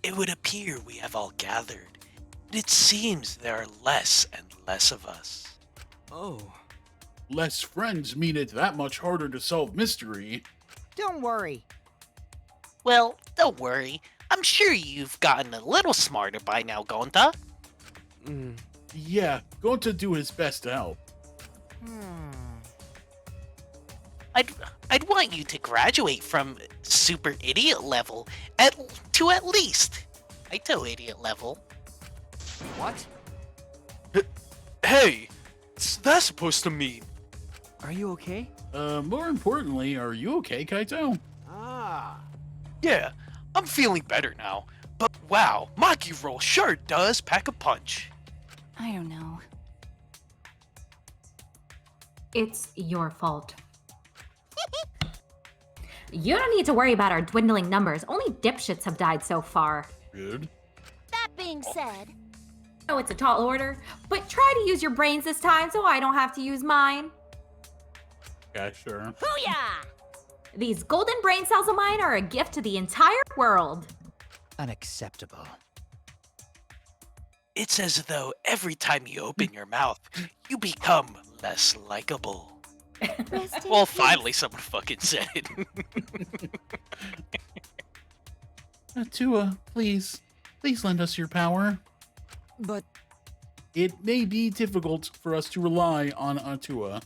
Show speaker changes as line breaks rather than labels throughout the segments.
It would appear we have all gathered, but it seems there are less and less of us.
Oh.
Less friends mean it's that much harder to solve mystery.
Don't worry.
Well, don't worry. I'm sure you've gotten a little smarter by now, Gonta.
Yeah, going to do his best to help.
I'd want you to graduate from super idiot level to at least Kaito idiot level.
What?
Hey, what's that supposed to mean?
Are you okay?
More importantly, are you okay, Kaito?
Ah.
Yeah, I'm feeling better now. But wow, Maki Roll sure does pack a punch.
I don't know. It's your fault. You don't need to worry about our dwindling numbers. Only dipshits have died so far.
Good.
That being said,
Oh, it's a tall order, but try to use your brains this time so I don't have to use mine.
Yeah, sure.
booyah!
These golden brain cells of mine are a gift to the entire world.
Unacceptable.
It's as though every time you open your mouth, you become less likable.
Rest in
Well,
peace.
finally someone fucking said it.
Tua, please lend us your power.
But
It may be difficult for us to rely on Atua,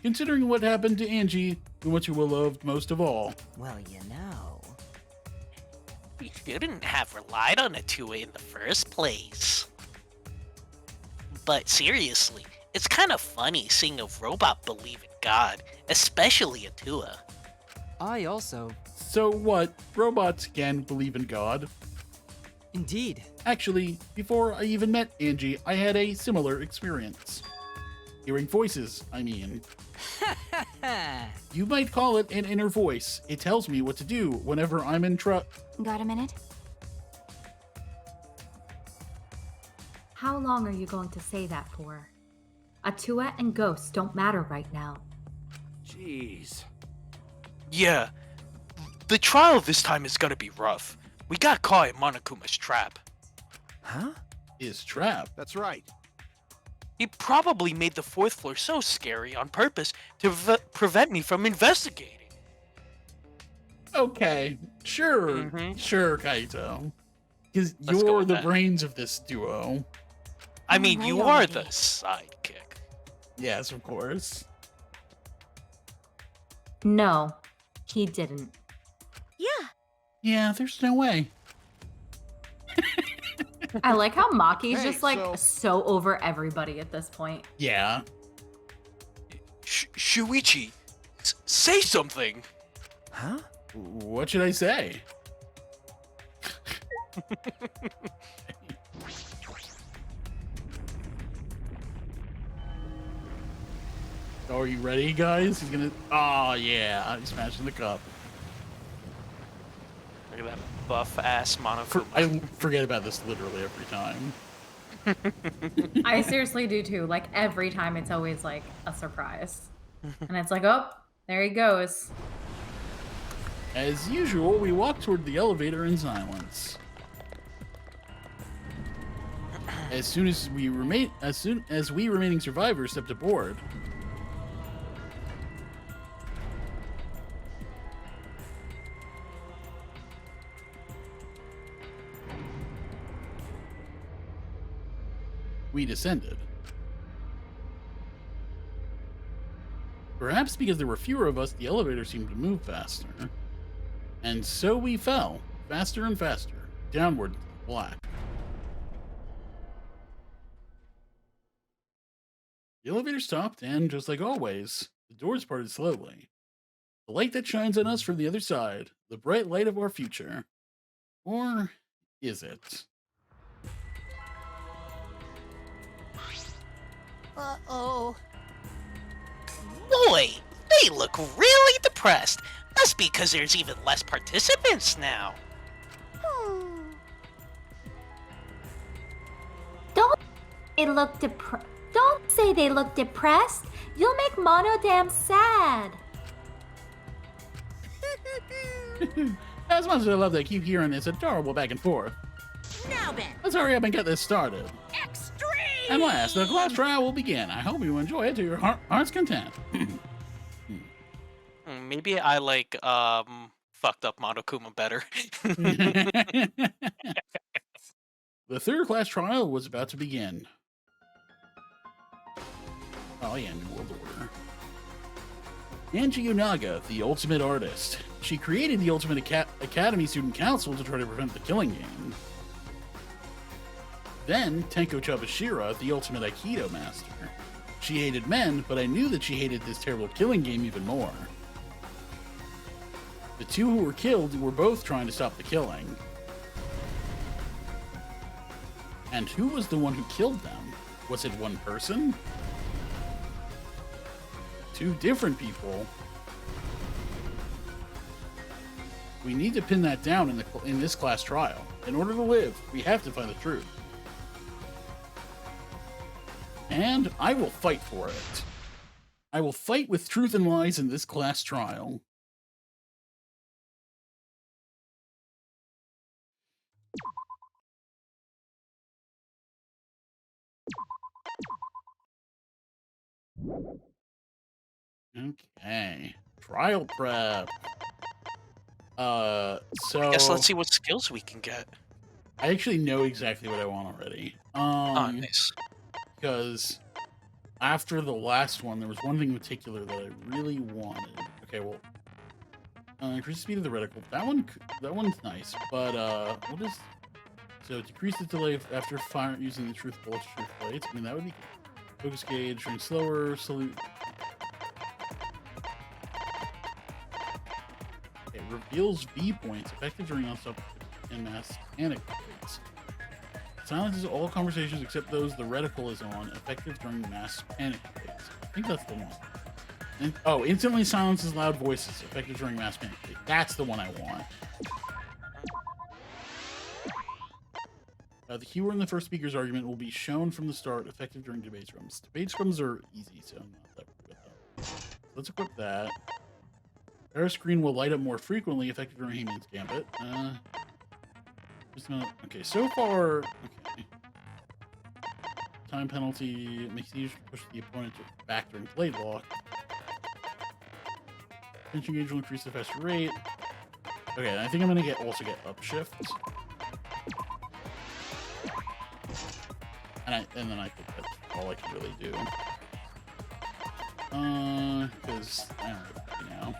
considering what happened to Angie, whom Atua loved most of all.
well, you know.
You shouldn't have relied on Atua in the first place. But seriously, it's kind of funny seeing a robot believe in God, especially Atua.
I also.
So what? Robots can believe in God.
Indeed.
Actually, before I even met Angie, I had a similar experience. Hearing voices, I mean. You might call it an inner voice. It tells me what to do whenever I'm in trouble.
Got a minute? How long are you going to say that for? Atua and ghosts don't matter right now.
Jeez.
Yeah, the trial this time is gonna be rough. We got caught in Monokuma's trap.
Huh?
Is trap.
That's right.
He probably made the fourth floor so scary on purpose to prevent me from investigating.
Okay, sure,
Mhm.
sure, Kaito. Because
Let's go
you're
with
the
that.
brains of this duo.
I mean, you are the sidekick.
Yes, of course.
No, he didn't.
Yeah,
Yeah, there's no way.
I like how Maki's
Hey,
just like
so-
so over everybody at this point.
Yeah.
Shuichi, say something.
Huh?
What should I say? Are you ready, guys? He's gonna. Oh, yeah. He's smashing the cup.
Look at that buff ass Monokuma.
I forget about this literally every time.
I seriously do too. Like every time it's always like a surprise. And it's like, oh, there he goes.
As usual, we walk toward the elevator in silence. As soon as we remaining survivors stepped aboard, we descended. Perhaps because there were fewer of us, the elevator seemed to move faster. And so we fell, faster and faster, downward into the black. The elevator stopped, and just like always, the doors parted slowly. The light that shines on us from the other side, the bright light of our future. Or is it?
uh-oh.
Boy, they look really depressed. Must be because there's even less participants now.
Don't say they look depressed. You'll make Mono damn sad.
As much as I love that I keep hearing this adorable back and forth,
Now then,
let's hurry up and get this started.
extreme!
And last, the class trial will begin. I hope you enjoy it to your heart's content.
Maybe I like fucked up Monokuma better.
The third class trial was about to begin. Oh yeah, New World Order. Angie Yunaga, the ultimate artist. She created the Ultimate Academy Student Council to try to prevent the killing game. Then, Tenko Chabashira, the ultimate Aikido master. She hated men, but I knew that she hated this terrible killing game even more. The two who were killed were both trying to stop the killing. And who was the one who killed them? Was it one person? Two different people? We need to pin that down in this class trial. In order to live, we have to find the truth. And I will fight for it. I will fight with truth and lies in this class trial. Okay. Trial prep. So
I guess let's see what skills we can get.
I actually know exactly what I want already.
Oh, nice.
Because after the last one, there was one thing in particular that I really wanted. Okay, well, increase the speed of the reticle. That one's nice, but what is? So decrease the delay after fire using the truth bullets, truth blades. I mean, that would be good. Focus gauge, shrink slower, salute. Okay, reveals V points effective during non-stop and mass panic plates. Silences all conversations except those the reticle is on, effective during mass panic plates. I think that's the one. Instantly silences loud voices, effective during mass panic plates. That's the one I want. The keyword in the first speaker's argument will be shown from the start, effective during debate scrums. Debate scrums are easy, so I'm not that worried about that. Let's equip that. Our screen will light up more frequently, effective during Heyman's Gambit. Okay, so far, okay. Time penalty makes it easier to push the opponent back during blade lock. Pinching gauge will increase the faster rate. Okay, I think I'm gonna also get upshift. And then I think that's all I can really do. Because I don't know.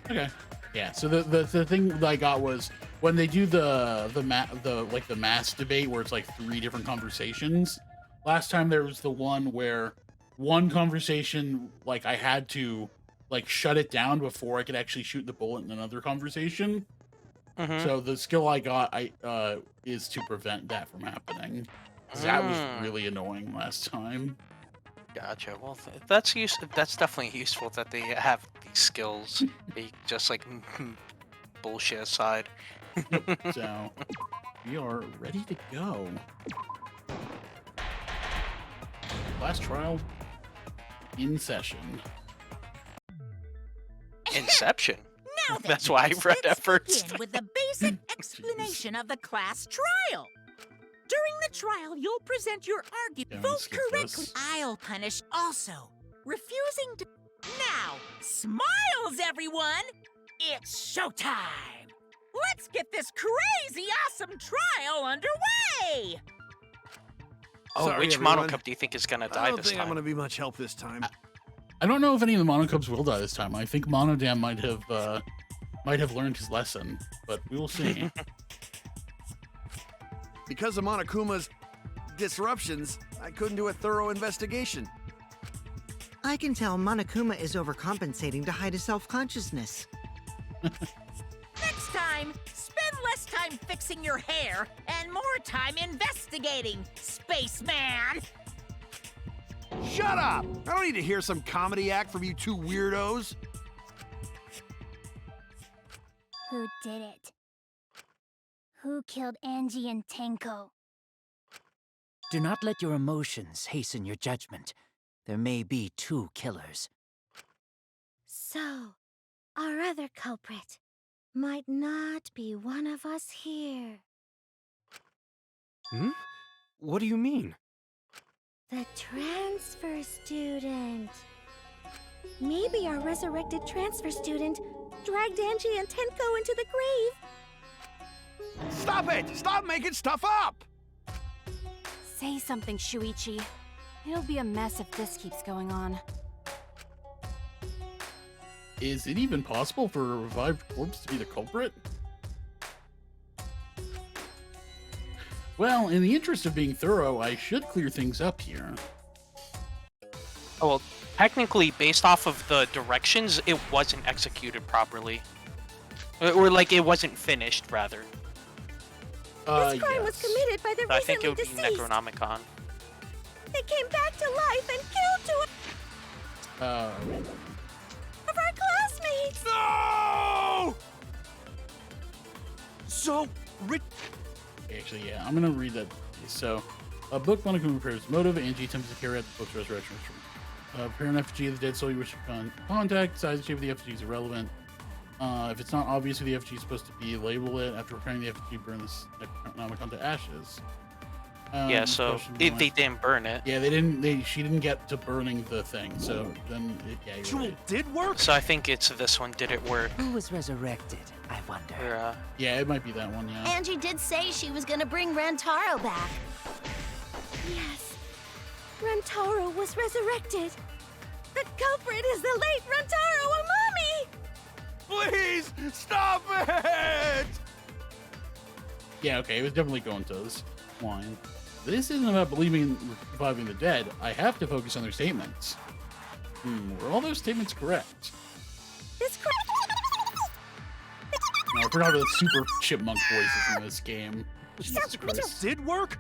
Okay. Yeah. So the thing that I got was when they do the mass debate where it's like 3 different conversations. Last time there was the one where one conversation, like I had to like shut it down before I could actually shoot the bullet in another conversation.
Mm-hmm.
So the skill I got is to prevent that from happening. 'Cause that was really annoying last time.
Gotcha. Well, that's definitely useful that they have these skills. They just like bullshit aside.
So we are ready to go. Last trial in session.
Inception.
Now then,
That's why I read that
let's
first.
begin with the basic explanation of the class trial. During the trial, you'll present your argument.
Yeah,
Vote
skip
correctly.
this.
I'll punish also. Refusing to... Now, smiles, everyone! It's showtime! Let's get this crazy awesome trial underway!
Oh,
Sorry,
which
everyone.
Monocup do you think is gonna
I
die
don't
this
think I'm
time?
going to be much help this time.
I don't know if any of the Monocubs will die this time. I think Monodam might have learned his lesson, but we will see.
Because of Monokuma's disruptions, I couldn't do a thorough investigation.
I can tell Monokuma is overcompensating to hide his self-consciousness.
Next time, spend less time fixing your hair and more time investigating, spaceman!
Shut up! I don't need to hear some comedy act from you two weirdos.
Who did it? Who killed Angie and Tenko?
Do not let your emotions hasten your judgment. There may be 2 killers.
So, our other culprit might not be one of us here.
Hmm? What do you mean?
The transfer student. Maybe our resurrected transfer student dragged Angie and Tenko into the grave.
Stop it! Stop making stuff up!
Say something, Shuichi. It'll be a mess if this keeps going on.
Is it even possible for a revived corpse to be the culprit? Well, in the interest of being thorough, I should clear things up here.
Oh, well, technically, based off of the directions, it wasn't executed properly. Or like, it wasn't finished, rather.
This crime was committed by the
I think it
recently
would be
deceased.
Necronomicon.
They came back to life and killed two of our classmates.
No!
So,
Actually, yeah, I'm gonna read that. So, a book Monokuma prepares motive. Angie attempts to carry out the book's resurrection ritual. Prepare an effigy of the dead soul you wish to contact. Size and shape of the effigy is irrelevant. If it's not obvious who the effigy is supposed to be, label it. After preparing the effigy, burn this Necronomicon to ashes.
Yeah, so they didn't burn it.
Yeah, they didn't. She didn't get to burning the thing. So then, yeah, you're right.
did work?
So I think it's this one. Did it work?
Who was resurrected, I wonder?
Or,
Yeah, it might be that one. Yeah.
Angie did say she was gonna bring Rantaro back. Yes, Rantaro was resurrected. The culprit is the late Rantaro Amami!
Please, stop it!
Yeah, okay, it was definitely going to this line. This isn't about believing in reviving the dead. I have to focus on their statements. Were all those statements correct?
This
No, I forgot about the super chipmunk voices in this game. Jesus Christ.
Did work?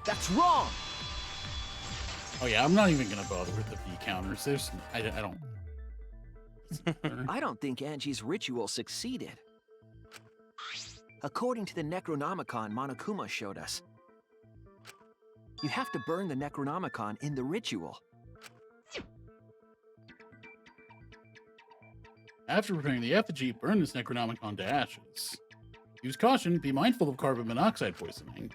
That's wrong!
Oh yeah, I'm not even gonna bother with the V counters. There's, I don't.
I don't think Angie's ritual succeeded. According to the Necronomicon Monokuma showed us, you have to burn the Necronomicon in the ritual.
After preparing the effigy, burn this Necronomicon to ashes. Use caution, be mindful of carbon monoxide poisoning.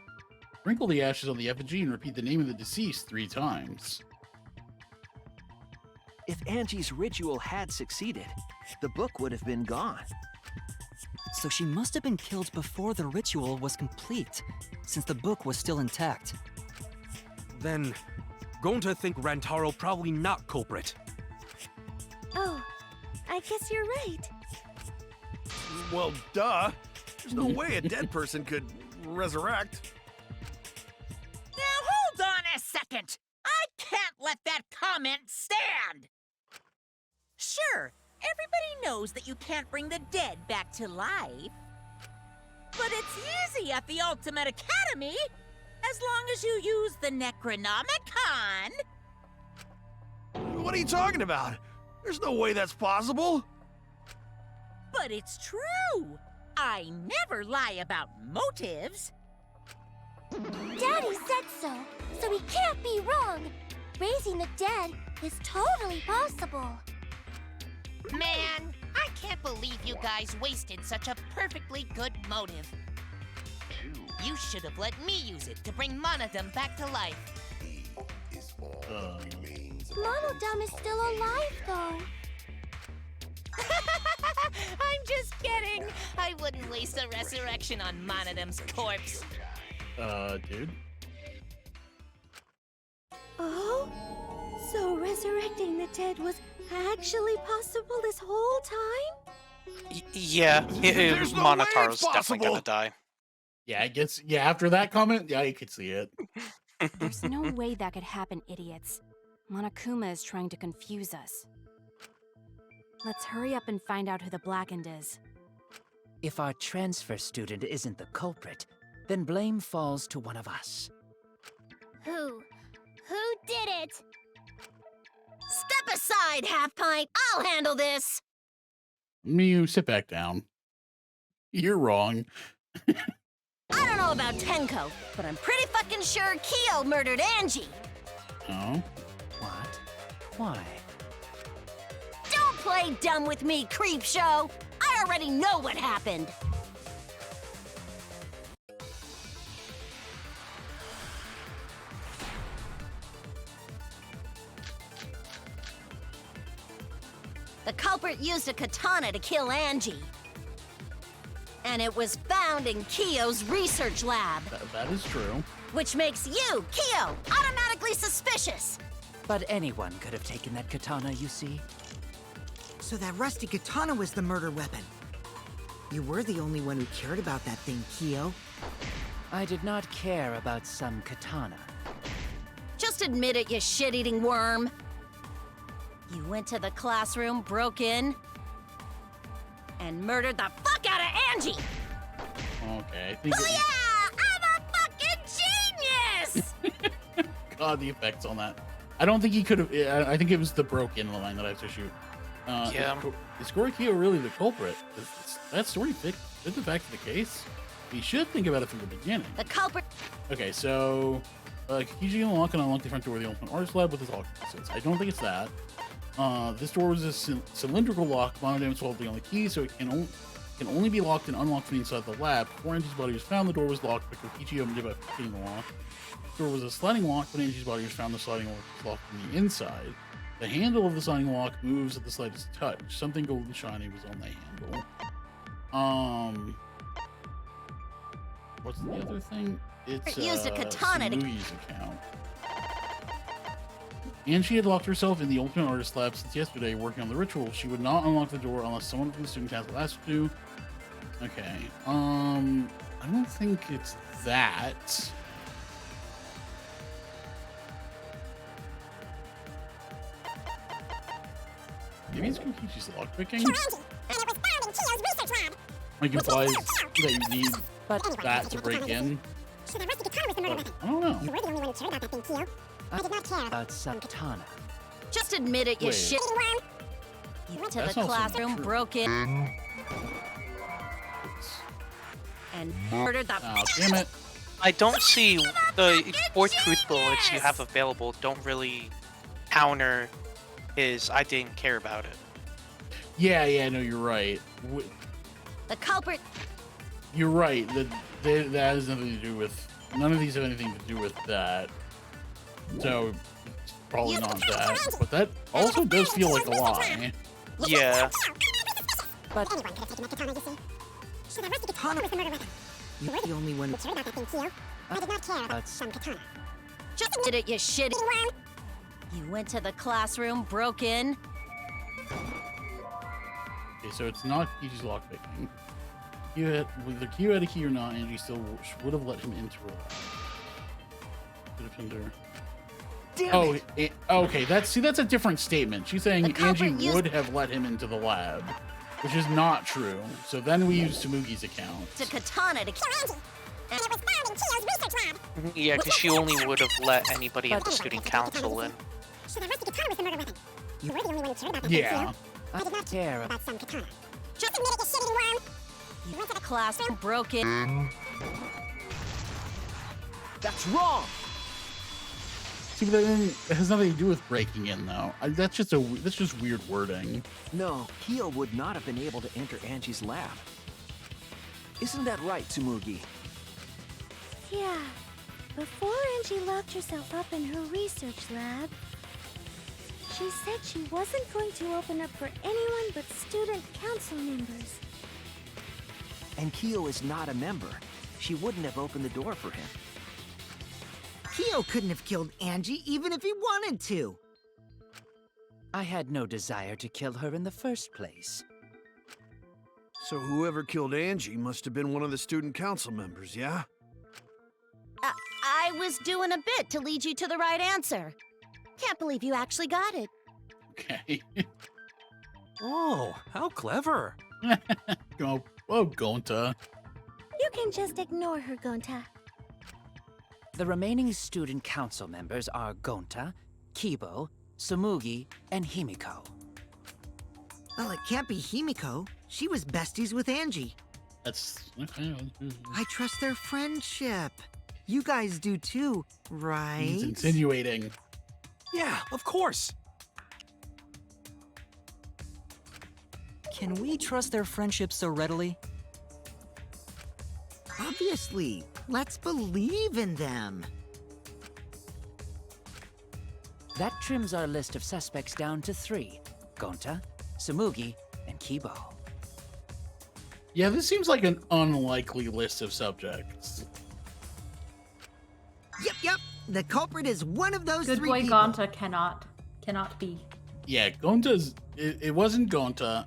Sprinkle the ashes on the effigy and repeat the name of the deceased 3 times.
If Angie's ritual had succeeded, the book would have been gone.
So she must have been killed before the ritual was complete, since the book was still intact.
Then, going to think Rantaro probably not culprit.
Oh, I guess you're right.
Well, duh. There's no way a dead person could resurrect.
Now hold on a second. I can't let that comment stand. Sure, everybody knows that you can't bring the dead back to life. But it's easy at the Ultimate Academy, as long as you use the Necronomicon.
What are you talking about? There's no way that's possible.
But it's true. I never lie about motives.
Daddy said so he can't be wrong. Raising the dead is totally possible.
Man, I can't believe you guys wasted such a perfectly good motive. You should have let me use it to bring Monodum back to life.
Monodum is still alive, though.
I'm just kidding. I wouldn't waste a resurrection on Monodum's corpse.
Dude.
Oh? So resurrecting the dead was actually possible this whole time?
Yeah,
There's no way
Monotaro's
it's
definitely
possible.
gonna die.
Yeah, I guess, yeah, after that comment, yeah, you could see it.
There's no way that could happen, idiots. Monokuma is trying to confuse us. Let's hurry up and find out who the Blackened is.
If our transfer student isn't the culprit, then blame falls to one of us.
Who? Who did it?
Step aside, Half Pint. I'll handle this.
Miyu, sit back down. You're wrong.
I don't know about Tenko, but I'm pretty fucking sure Kyo murdered Angie.
Oh?
What? Why?
play dumb with me, creep show. I already know what happened. The culprit used a katana to kill Angie. And it was found in Kiyo's research lab.
That is true.
Which makes you, Kiyo, automatically suspicious.
But anyone could have taken that katana, you see.
So that rusty katana was the murder weapon. You were the only one who cared about that thing, Kiyo.
I did not care about some katana.
Just admit it, you shit-eating worm. You went to the classroom, broke in, and murdered the fuck out of Angie!
Okay, I think
Booyah! I'm a fucking genius!
God, the effects on that. I don't think he could have. I think it was the broken line that I have to shoot.
Yeah.
Is Gorikyo really the culprit? Is that story fit the fact of the case? We should think about it from the beginning.
The culprit.
Okay, so Kikiji unlock the front door of the Ultimate Artist Lab with his lock pieces. I don't think it's that. This door was a cylindrical lock. Monodam was holding on the key, so it can only be locked and unlocked from inside the lab. Before Angie's body was found, the door was locked, but Kokichi opened it by picking the lock. The door was a sliding lock. When Angie's body was found, the sliding lock was locked from the inside. The handle of the sliding lock moves at the slightest touch. Something golden shiny was on the handle. What's the other thing? It's
used a katana to
Sanui's account. And she had locked herself in the Ultimate Artist Lab since yesterday, working on the ritual. She would not unlock the door unless someone from the student council asked her to. Okay. I don't think it's that. Maybe it's Kokichi's lockpicking. Like implies that you need that to break in. I don't know.
You were the only one who cared about that thing, Kiyo. I did not care
about some katana.
Just admit it, you
Wait.
shit. You went to
That's
the
also not
classroom,
true.
broke in, and murdered the.
Oh, damn it.
I don't see the 4 truth bullets you have available don't really counter his I didn't care about it.
Yeah, no, you're right.
The culprit.
You're right. That has nothing to do with. None of these have anything to do with that. So, it's probably not that. But that also does feel like a lie.
Yeah.
But
You're the only one who cared about that thing, Kiyo. I did not care about some katana.
just admit it, you shit. You went to the classroom, broke in.
Okay, so it's not Kichi's lockpicking. Whether Kiyo had a key or not, Angie still would have let him into her lab. Could have pinned her.
Damn it.
Okay. That's a different statement. She's saying
The culprit
Angie
used-
would have let him into the lab, which is not true. So then we use Tsurugi's account.
It's a katana to kill Angie. And it was found in Kiyo's research lab.
Yeah, because she only would have let anybody at the student council in.
So the rusty katana was the murder weapon. You were the only one who cared about that
Yeah.
thing, Kiyo. I did not care about some katana. Just admit it, you shitty worm. You went to the classroom, broke in.
That's wrong.
See, but it has nothing to do with breaking in, though. That's just weird wording.
No, Kiyo would not have been able to enter Angie's lab. Isn't that right, Tsumugi?
Yeah. Before Angie locked herself up in her research lab, she said she wasn't going to open up for anyone but student council members.
And Kiyo is not a member. She wouldn't have opened the door for him.
Kiyo couldn't have killed Angie even if he wanted to.
I had no desire to kill her in the first place.
So whoever killed Angie must have been one of the student council members, yeah?
I was doing a bit to lead you to the right answer. Can't believe you actually got it.
Okay.
Oh, how clever.
Oh, Gonta.
You can just ignore her, Gonta.
The remaining student council members are Gonta, Kibo, Tsumugi, and Himiko.
Well, it can't be Himiko. She was besties with Angie.
That's okay.
I trust their friendship. You guys do too, right?
He's insinuating.
Yeah, of course.
Can we trust their friendship so readily?
Obviously. Let's believe in them.
That trims our list of suspects down to 3. Gonta, Tsumugi, and Kibo.
Yeah, this seems like an unlikely list of subjects.
Yep. The culprit is one of those
Good
3
boy
people.
Gonta cannot be.
Yeah, Gonta's... It wasn't Gonta.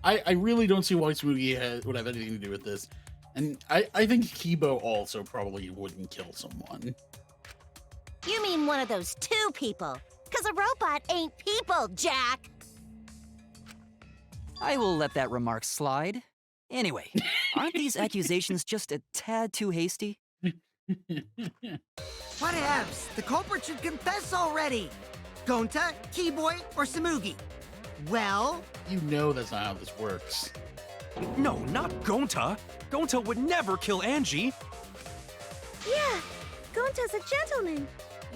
I really don't see why Tsumugi would have anything to do with this. And I think Kibo also probably wouldn't kill someone.
You mean one of those 2 people? Because a robot ain't people, Jack!
I will let that remark slide. Anyway, aren't these accusations just a tad too hasty?
Whatevs. The culprit should confess already. Gonta, Keyboy, or Tsumugi? Well...
You know that's not how this works.
No, not Gonta. Gonta would never kill Angie.
Yeah, Gonta's a gentleman.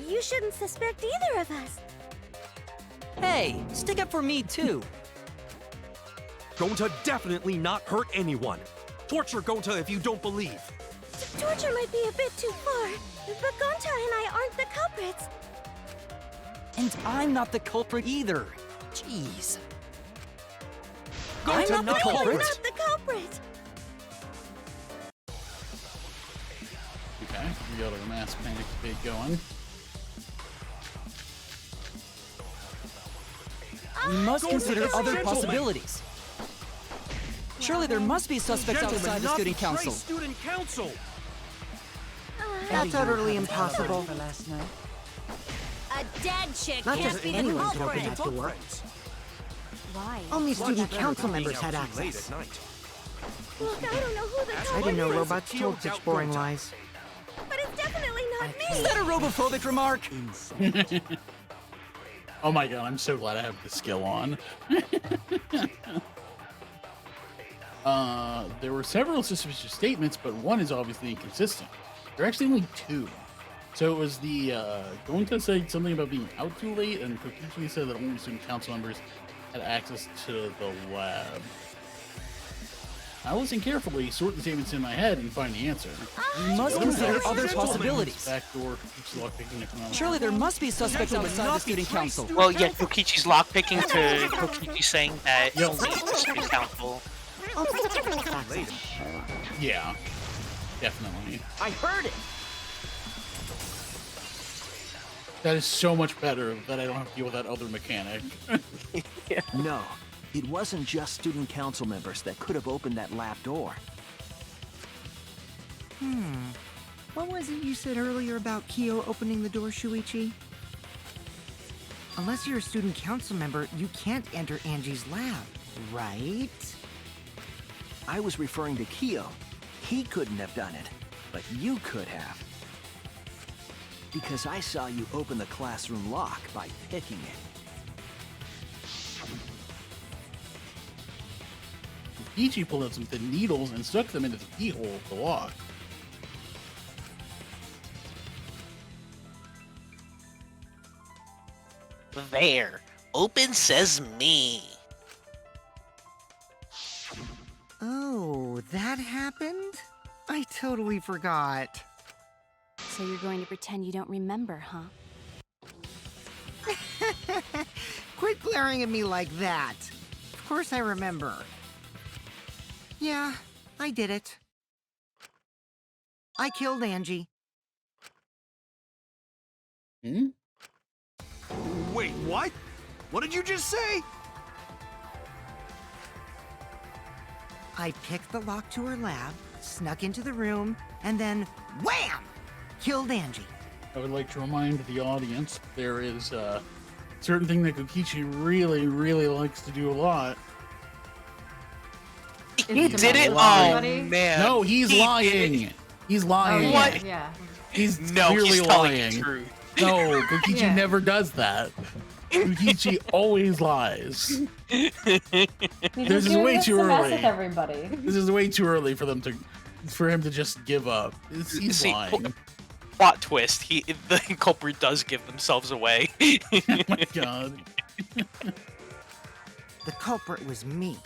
You shouldn't suspect either of us.
Hey, stick up for me too.
Gonta definitely not hurt anyone. Torture Gonta if you don't believe.
Torture might be a bit too far, but Gonta and I aren't the culprits.
And I'm not the culprit either. Jeez.
Gonta
I'm not the culprit.
You're not the culprit.
Okay, we got our mass panic debate going.
We must
Gonta
consider
is a
other
gentleman.
possibilities. Surely there must be suspects outside the student council.
Student council.
That's utterly impossible.
For last night.
A dead chick
Not
can't
just
be the
anyone can open
culprit.
that door.
Why?
Only student council members had
Late
access.
at night.
Look, I don't know who the
I
culprit
didn't know
is,
robots told such boring lies.
but it's definitely not
Is
me.
that a robophobic remark?
Oh my god, I'm so glad I have the skill on. There were several suspicious statements, but one is obviously inconsistent. There are actually only 2. So it was the, Gonta said something about being out too late, and Kokichi said that only student council members had access to the lab. I listen carefully, sort the statements in my head, and find the answer.
We must consider other possibilities.
Backdoor, Kokichi's lockpicking economic.
Surely there must be suspects outside the student council.
Well, yeah, Kokichi's lockpicking to Kokichi saying that
Yo.
the student council.
Yeah, definitely.
I heard it.
That is so much better that I don't have to deal with that other mechanic.
No, it wasn't just student council members that could have opened that lab door.
What was it you said earlier about Kyo opening the door, Shuichi? Unless you're a student council member, you can't enter Angie's lab, right?
I was referring to Kyo. He couldn't have done it, but you could have. Because I saw you open the classroom lock by picking it.
Ichi pulled out some thin needles and stuck them into the keyhole of the lock.
There. Open sesame.
Oh, that happened? I totally forgot.
So you're going to pretend you don't remember, huh?
Quit glaring at me like that. Of course I remember. Yeah, I did it. I killed Angie.
Hmm?
Wait, what? What did you just say?
I picked the lock to her lab, snuck into the room, and then wham! Killed Angie.
I would like to remind the audience there is a certain thing that Kokichi really, really likes to do a lot.
He
Is
did it?
lie?
Oh, man.
No, he's
He
lying. He's
Oh,
lying.
yeah,
What?
yeah.
He's
No,
clearly
he's telling the
lying.
truth.
No, Kokichi
Yeah.
never does that. Kokichi always lies. This is way too early.
With everybody.
This is way too early for him to just give up. He's
See,
lying.
Plot twist. The culprit does give themselves away.
Oh my god.
The culprit was me,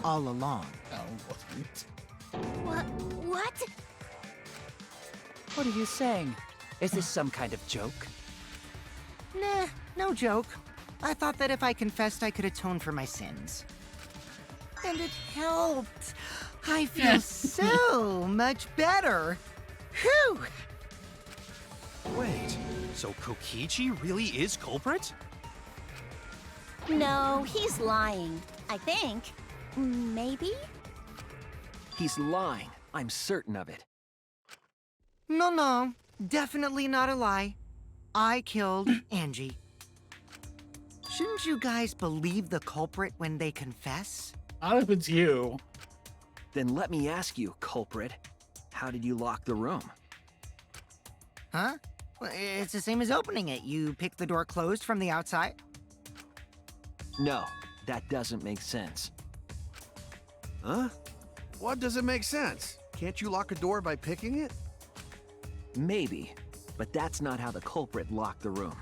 all along.
No, it wasn't.
What?
What are you saying? Is this some kind of joke?
Nah, no joke. I thought that if I confessed, I could atone for my sins. And it helped. I feel so much better. Whew!
Wait, so Kokichi really is culprit?
No, he's lying. I think. Maybe?
He's lying. I'm certain of it.
No, definitely not a lie. I killed Angie. Shouldn't you guys believe the culprit when they confess?
Not if it's you.
Then let me ask you, culprit. How did you lock the room?
Huh? Well, it's the same as opening it. You pick the door closed from the outside.
No, that doesn't make sense.
Huh? What doesn't make sense? Can't you lock a door by picking it?
Maybe, but that's not how the culprit locked the room.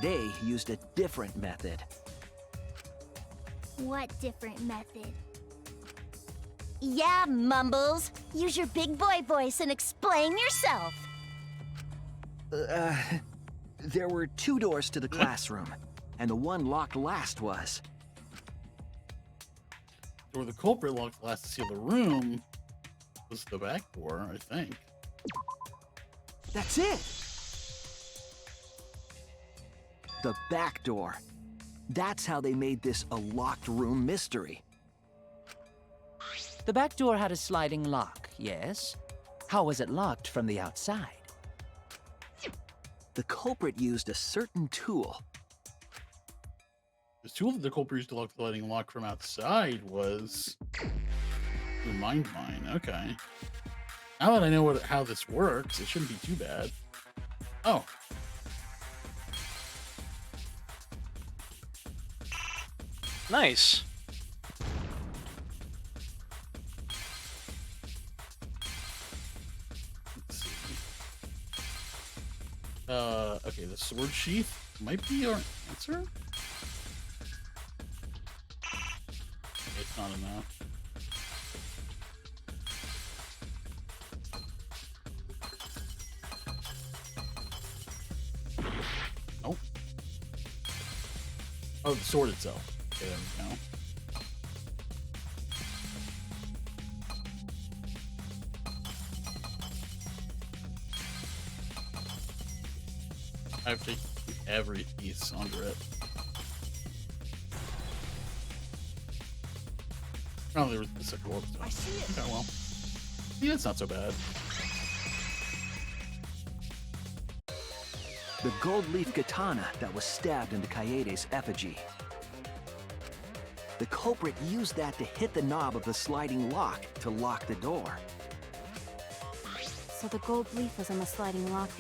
They used a different method.
What different method?
Yeah, Mumbles. Use your big boy voice and explain yourself.
There were 2 doors to the classroom, and the one locked last was.
Or the culprit locked the last to seal the room was the back door, I think.
That's it! The back door. That's how they made this a locked room mystery.
The back door had a sliding lock, yes? How was it locked from the outside?
The culprit used a certain tool.
The tool that the culprit used to lock the sliding lock from outside was the mind mine. Okay. Now that I know how this works, it shouldn't be too bad. Oh.
Nice.
Let's see. Okay, the sword sheath might be our answer. It's not enough. Nope. Oh, the sword itself. Okay, there we go. I have to take every piece under it. Oh, there was the second orb stuff.
I see it.
Okay, well. Yeah, it's not so bad.
The gold leaf katana that was stabbed into Kaede's effigy. The culprit used that to hit the knob of the sliding lock to lock the door.
So the gold leaf was on the sliding lock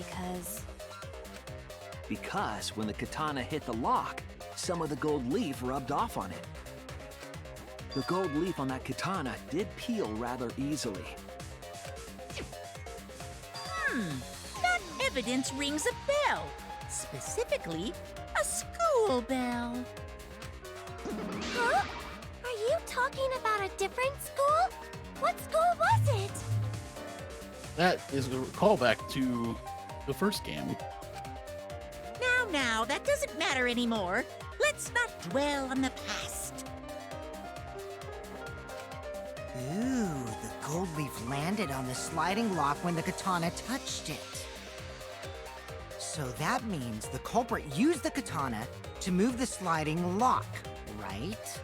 Because when the katana hit the lock, some of the gold leaf rubbed off on it. The gold leaf on that katana did peel rather easily.
That evidence rings a bell. Specifically, a school bell.
Huh? Are you talking about a different school? What school was it?
That is a callback to the first game.
Now, that doesn't matter anymore. Let's not dwell on the past.
Ooh, the gold leaf landed on the sliding lock when the katana touched it. So that means the culprit used the katana to move the sliding lock, right?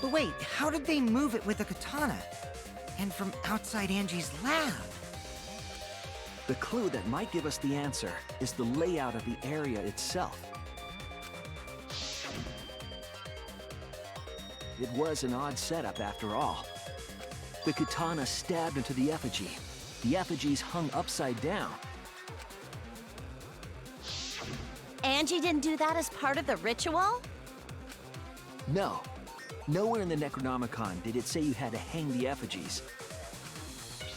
But wait, how did they move it with the katana? And from outside Angie's lab?
The clue that might give us the answer is the layout of the area itself. It was an odd setup after all. The katana stabbed into the effigy. The effigies hung upside down.
Angie didn't do that as part of the ritual?
No. Nowhere in the Necronomicon did it say you had to hang the effigies.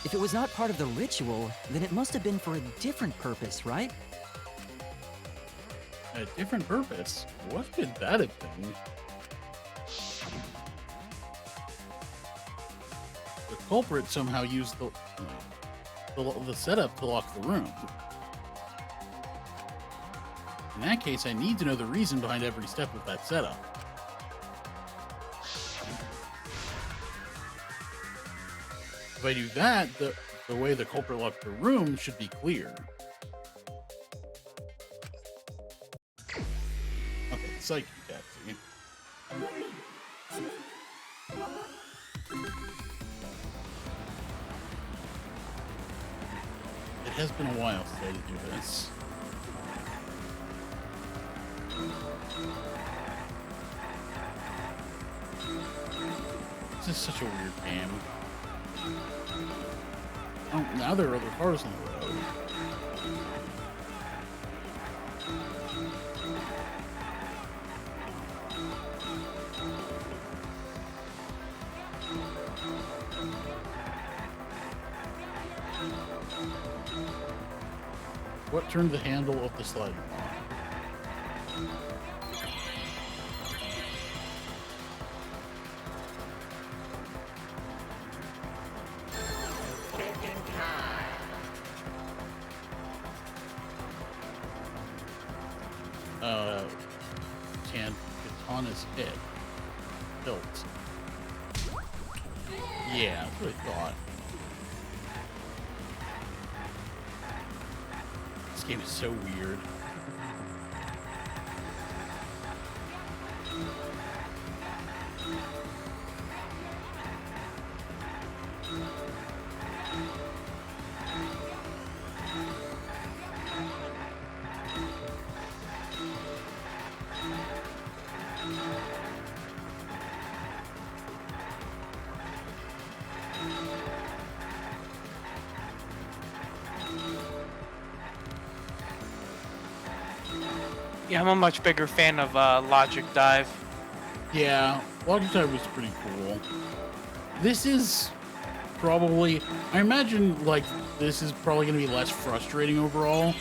If it was not part of the ritual, then it must have been for a different purpose, right?
A different purpose? What could that have been? culprit somehow used the setup to lock the room. In that case, I need to know the reason behind every step of that setup. If I do that, the way the culprit locked the room should be clear. Okay, psychic taxi. It has been a while since I had to do this. This is such a weird game. Oh, now there are other cars on the road. What turned the handle of the sliding lock? Katana's head. Built. Yeah, that's what I thought. This game is so weird.
Yeah, I'm a much bigger fan of Logic Dive.
Yeah, Logic Dive was pretty cool. This is probably, I imagine, like, this is probably going to be less frustrating overall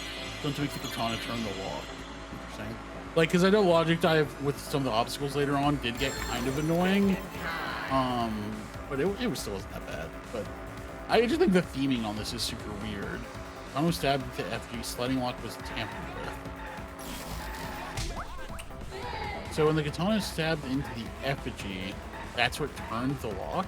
than to make the katana turn the lock. Interesting. Like, because I know Logic Dive with some of the obstacles later on did get kind of annoying. But it still wasn't that bad. But I just think the theming on this is super weird. Almost stabbed to FG, sliding lock was tampered with. So when the katana is stabbed into the effigy, that's what turned the lock?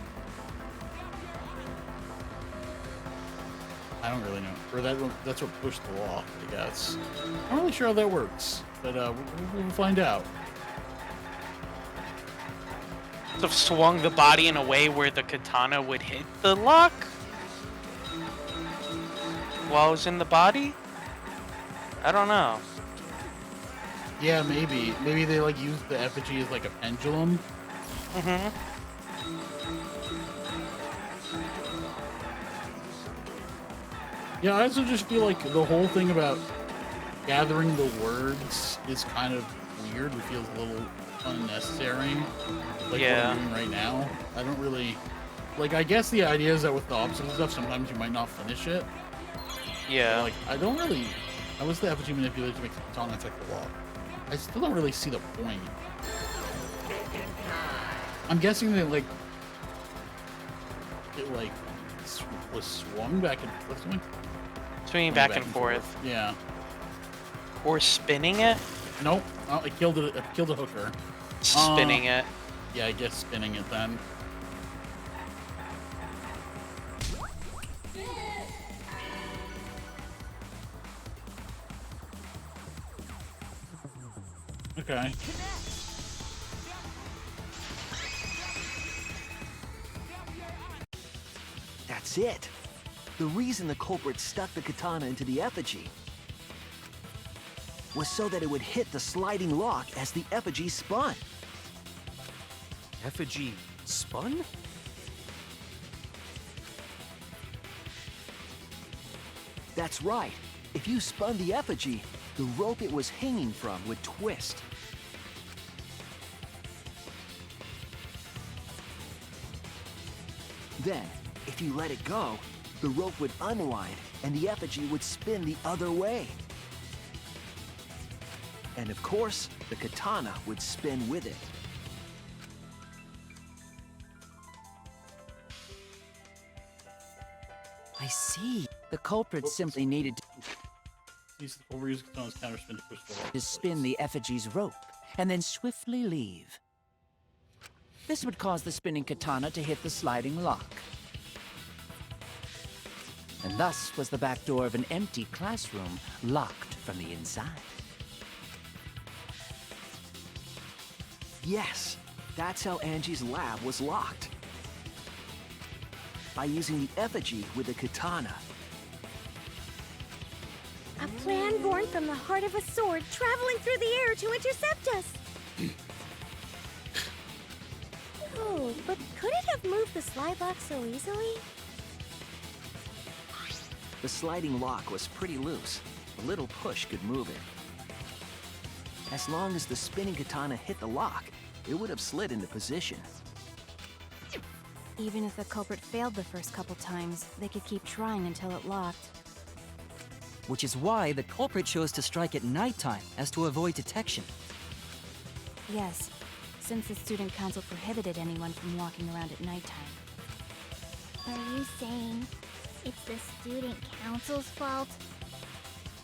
I don't really know. Or that's what pushed the lock, I guess. I'm not really sure how that works, but we'll find out.
So swung the body in a way where the katana would hit the lock while it was in the body? I don't know.
Yeah, maybe. Maybe they like use the effigy as like a pendulum.
Mm-hmm.
Yeah, I also just feel like the whole thing about gathering the words is kind of weird. It feels a little unnecessary. Like
yeah.
what I'm doing right now. I don't really like. I guess the idea is that with the obstacle stuff, sometimes you might not finish it.
Yeah.
But, like, I don't really. How was the effigy manipulated to make the katana attack the wall? I still don't really see the point. I'm guessing that like it like was swung back and forth.
Swinging back and forth.
Yeah.
Or spinning it?
Nope. Oh, it killed it. It killed a hooker.
Spinning it.
Yeah, I guess spinning it then. Okay.
That's it. The reason the culprit stuck the katana into the effigy was so that it would hit the sliding lock as the effigy spun.
Effigy spun?
That's right. If you spun the effigy, the rope it was hanging from would twist. Then, if you let it go, the rope would unwind and the effigy would spin the other way. And of course, the katana would spin with it.
I see. The culprit simply needed
Use the overuse Katana's counterspin to push forward.
to spin the effigy's rope and then swiftly leave. This would cause the spinning katana to hit the sliding lock. And thus was the back door of an empty classroom locked from the inside.
Yes, that's how Angie's lab was locked. By using the effigy with the katana.
A plan born from the heart of a sword traveling through the air to intercept us. Oh, but could it have moved the slide lock so easily?
The sliding lock was pretty loose. A little push could move it. As long as the spinning katana hit the lock, it would have slid into position.
Even if the culprit failed the first couple times, they could keep trying until it locked.
Which is why the culprit chose to strike at nighttime, as to avoid detection.
Yes, since the student council prohibited anyone from walking around at nighttime.
Are you saying it's the student council's fault?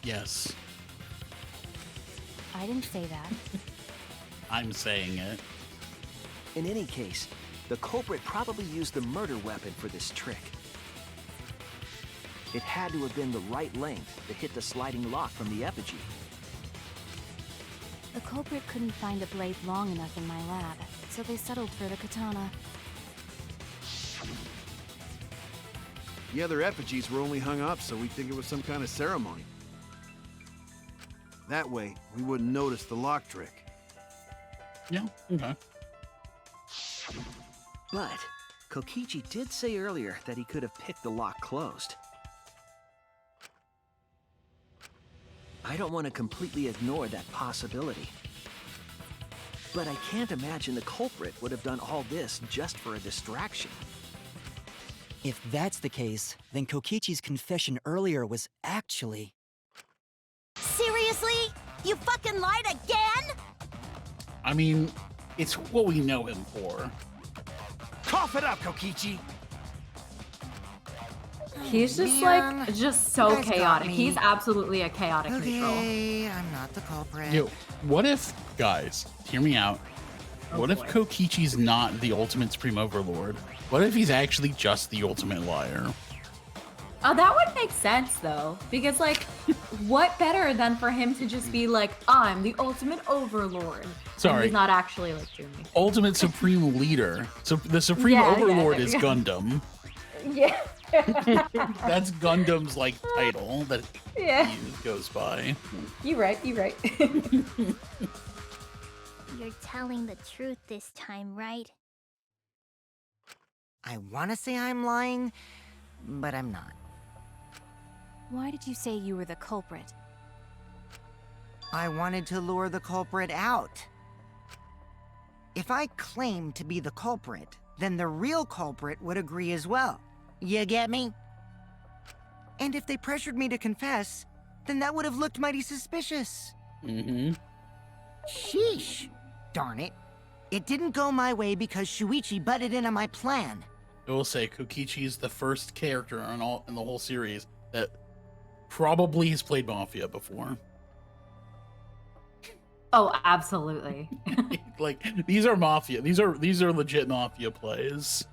Yes.
I didn't say that.
I'm saying it.
In any case, the culprit probably used the murder weapon for this trick. It had to have been the right length to hit the sliding lock from the effigy.
The culprit couldn't find a blade long enough in my lab, so they settled for the katana.
The other effigies were only hung up so we'd think it was some kind of ceremony. That way, we wouldn't notice the lock trick.
Yeah, okay.
But Kokichi did say earlier that he could have picked the lock closed. I don't want to completely ignore that possibility. But I can't imagine the culprit would have done all this just for a distraction.
If that's the case, then Kokichi's confession earlier was actually...
Seriously? You fucking lied again?
I mean, it's what we know him for.
Cough it up, Kokichi!
He's just
Man,
like, just so
you guys got
chaotic.
me.
He's absolutely a chaotic neutral.
Okay, I'm not the culprit.
Yo, what if, guys, hear me out. What if Kokichi's not the ultimate supreme overlord? What if he's actually just the ultimate liar?
Oh, that would make sense though, because like, what better than for him to just be like, I'm the ultimate overlord.
Sorry.
And he's not actually like doing it.
Ultimate supreme leader. So the supreme
Yeah,
overlord
yeah,
is
yeah.
Gundam.
Yeah.
That's Gundam's like title that
Yeah.
he goes by.
You right. You right.
You're telling the truth this time, right?
I want to say I'm lying, but I'm not.
Why did you say you were the culprit?
I wanted to lure the culprit out. If I claimed to be the culprit, then the real culprit would agree as well. You get me? And if they pressured me to confess, then that would have looked mighty suspicious.
Mm-hmm.
Sheesh. Darn it. It didn't go my way because Shuichi butted in on my plan.
I will say Kokichi is the first character in the whole series that probably has played Mafia before.
Oh, absolutely.
Like these are Mafia. These are legit Mafia plays.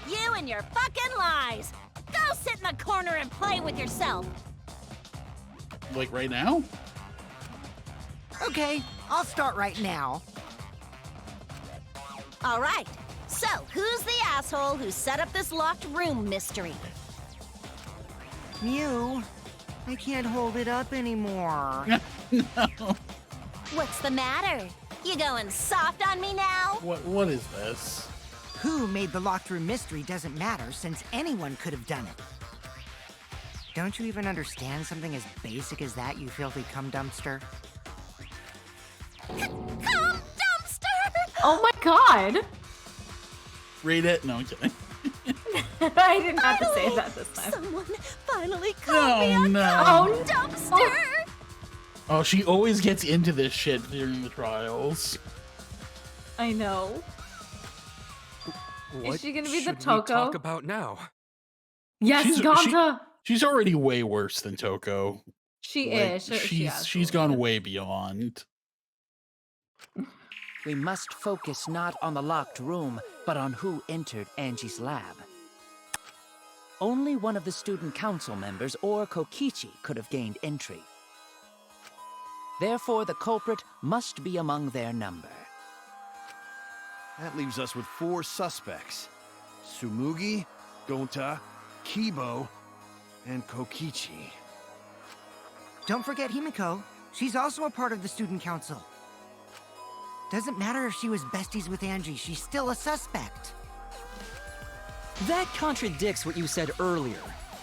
You and your fucking lies! Go sit in the corner and play with yourself!
Like right now?
Okay, I'll start right now.
Alright, so who's the asshole who set up this locked room mystery?
Mew, I can't hold it up anymore.
No.
What's the matter? You going soft on me now?
What is this?
Who made the locked room mystery doesn't matter since anyone could have done it. Don't you even understand something as basic as that, you filthy cum dumpster?
Come, dumpster!
Oh my god!
Rate it? No, I'm kidding.
I didn't have to say that this time.
Someone finally called me a
no.
cum dumpster!
Oh, she always gets into this shit during the trials.
I know.
What
she gonna be the
should we
Toko?
talk about now?
Yes, Gonta.
She's already way worse than Toko.
She
Like,
is. She
she's
absolutely
gone
is.
way beyond.
We must focus not on the locked room, but on who entered Angie's lab. Only one of the student council members or Kokichi could have gained entry. Therefore, the culprit must be among their number.
That leaves us with 4 suspects. Tsumugi, Gonta, Kibo, and Kokichi.
Don't forget Himiko. She's also a part of the student council. Doesn't matter if she was besties with Angie, she's still a suspect.
That contradicts what you said earlier,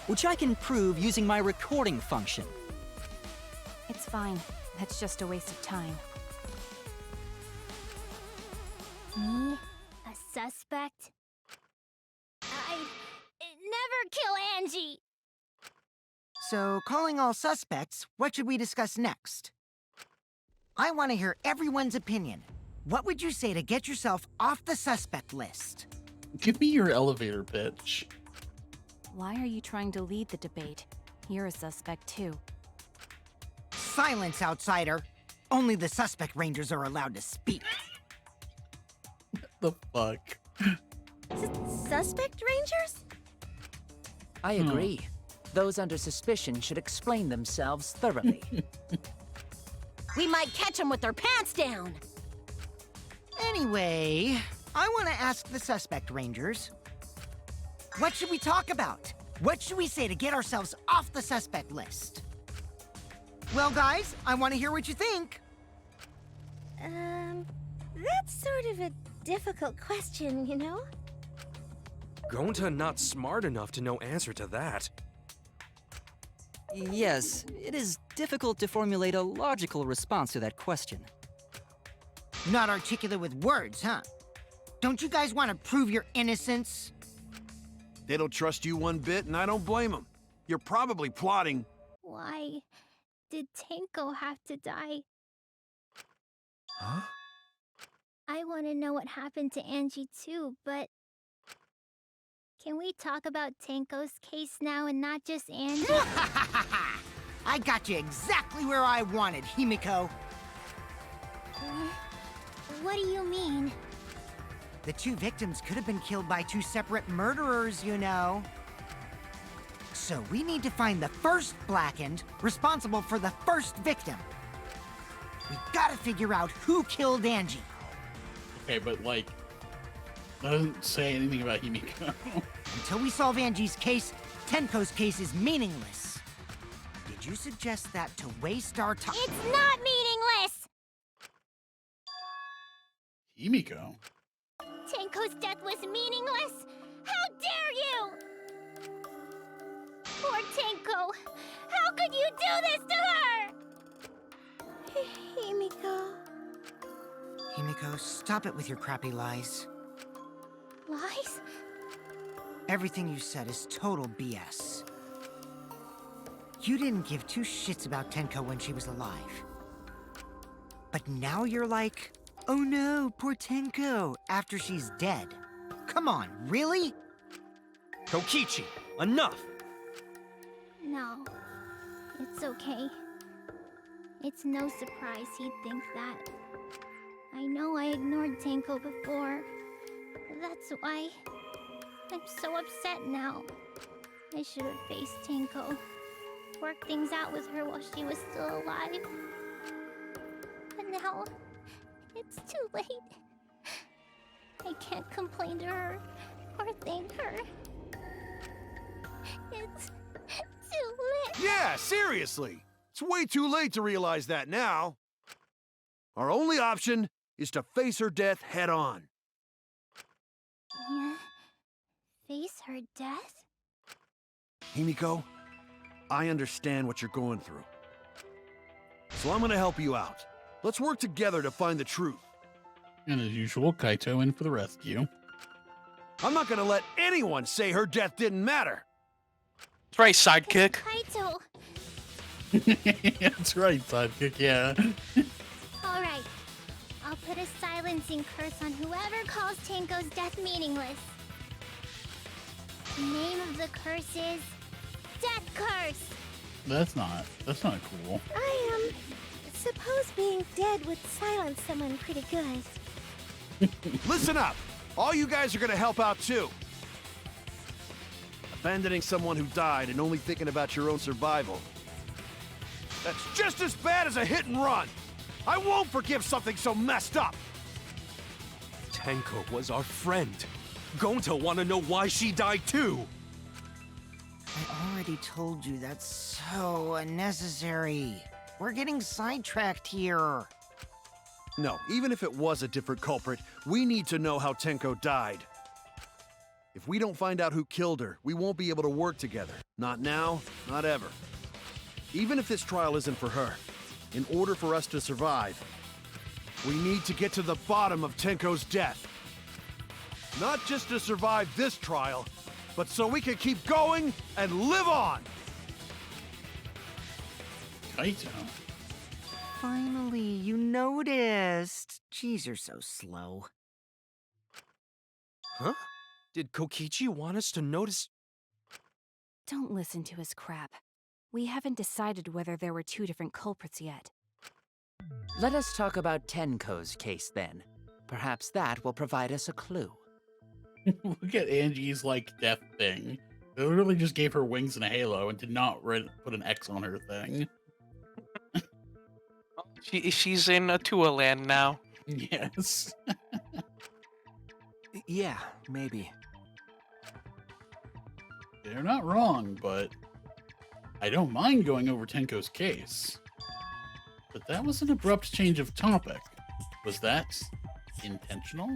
which I can prove using my recording function.
It's fine. That's just a waste of time.
Me? A suspect? I'd never kill Angie!
So, calling all suspects, what should we discuss next? I want to hear everyone's opinion. What would you say to get yourself off the suspect list?
Give me your elevator pitch.
Why are you trying to lead the debate? You're a suspect too.
Silence, outsider. Only the suspect rangers are allowed to speak.
The fuck?
Suspect rangers?
I agree. Those under suspicion should explain themselves thoroughly.
We might catch them with their pants down.
Anyway, I want to ask the suspect rangers. What should we talk about? What should we say to get ourselves off the suspect list? Well, guys, I want to hear what you think.
That's sort of a difficult question, you know?
Gonta not smart enough to know answer to that.
Yes, it is difficult to formulate a logical response to that question.
Not articulate with words, huh? Don't you guys want to prove your innocence?
They don't trust you one bit, and I don't blame them. You're probably plotting.
Why did Tenko have to die?
Huh?
I want to know what happened to Angie too, but... Can we talk about Tenko's case now and not just Angie?
I got you exactly where I wanted, Himiko.
What do you mean?
The 2 victims could have been killed by 2 separate murderers, you know. So we need to find the first Blackened responsible for the first victim. We gotta figure out who killed Angie.
Okay, but like, that doesn't say anything about Himiko.
Until we solve Angie's case, Tenko's case is meaningless. Did you suggest that to waste our time?
It's not meaningless!
Himiko?
Tenko's death was meaningless? How dare you! Poor Tenko! How could you do this to her? Himiko...
Himiko, stop it with your crappy lies.
Lies?
Everything you said is total BS. You didn't give 2 shits about Tenko when she was alive. But now you're like, oh no, poor Tenko, after she's dead. Come on, really?
Kokichi, enough!
No. It's okay. It's no surprise he'd think that. I know I ignored Tenko before. That's why I'm so upset now. I should have faced Tenko. Worked things out with her while she was still alive. But now, it's too late. I can't complain to her or thank her. It's too late.
Yeah, seriously! It's way too late to realize that now. Our only option is to face her death head on.
Yeah. Face her death?
Himiko, I understand what you're going through. So I'm gonna help you out. Let's work together to find the truth.
And as usual, Kaito in for the rescue.
I'm not gonna let anyone say her death didn't matter.
That's right, sidekick.
Kaito!
That's right, sidekick, yeah.
Alright. I'll put a silencing curse on whoever calls Tenko's death meaningless. Name of the curse is Death Curse.
That's not cool.
I suppose being dead would silence someone pretty good.
Listen up! All you guys are gonna help out too. Abandoning someone who died and only thinking about your own survival. That's just as bad as a hit and run! I won't forgive something so messed up!
Tenko was our friend. Gonta wanna know why she died too.
I already told you that's so unnecessary. We're getting sidetracked here.
No, even if it was a different culprit, we need to know how Tenko died. If we don't find out who killed her, we won't be able to work together. Not now, not ever. Even if this trial isn't for her, in order for us to survive, we need to get to the bottom of Tenko's death. Not just to survive this trial, but so we can keep going and live on!
Kaito.
Finally, you noticed. Jeez, you're so slow.
Huh? Did Kokichi want us to notice?
Don't listen to his crap. We haven't decided whether there were two different culprits yet.
Let us talk about Tenko's case then. Perhaps that will provide us a clue.
Look at Angie's, like, death thing. They literally just gave her wings and a halo and did not put an X on her thing.
She's in Atua land now.
Yes.
Yeah, maybe.
They're not wrong, but I don't mind going over Tenko's case. But that was an abrupt change of topic. Was that intentional?